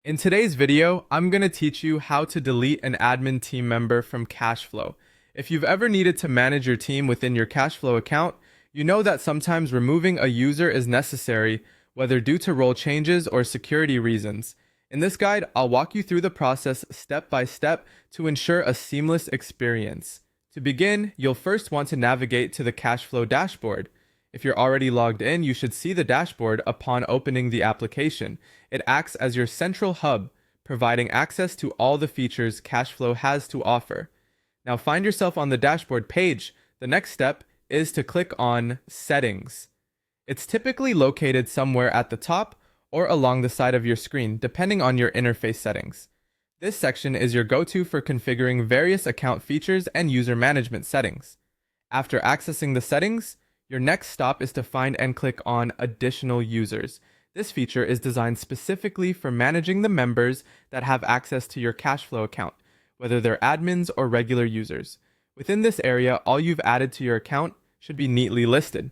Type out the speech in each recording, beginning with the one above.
In today's video, I'm going to teach you how to delete an admin team member from Kashflow. If you've ever needed to manage your team within your Kashflow account, you know that sometimes removing a user is necessary, whether due to role changes or security reasons. In this guide, I'll walk you through the process step by step to ensure a seamless experience. To begin, you'll first want to navigate to the Kashflow dashboard. If you're already logged in, you should see the dashboard upon opening the application. It acts as your central hub, providing access to all the features Kashflow has to offer. Now find yourself on the dashboard page. The next step is to click on Settings. It's typically located somewhere at the top or along the side of your screen, depending on your interface settings. This section is your go-to for configuring various account features and user management settings. After accessing the settings, your next stop is to find and click on Additional Users. This feature is designed specifically for managing the members that have access to your Kashflow account, whether they're admins or regular users. Within this area, all you've added to your account should be neatly listed.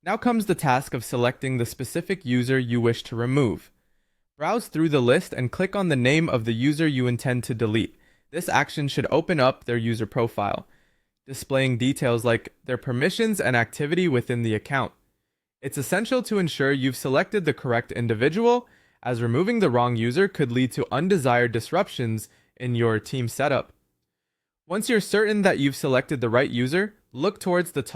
Now comes the task of selecting the specific user you wish to remove. Browse through the list and click on the name of the user you intend to delete. This action should open up their user profile, displaying details like their permissions and activity within the account. It's essential to ensure you've selected the correct individual, as removing the wrong user could lead to undesired disruptions in your team setup. Once you're certain that you've selected the right user, look towards the top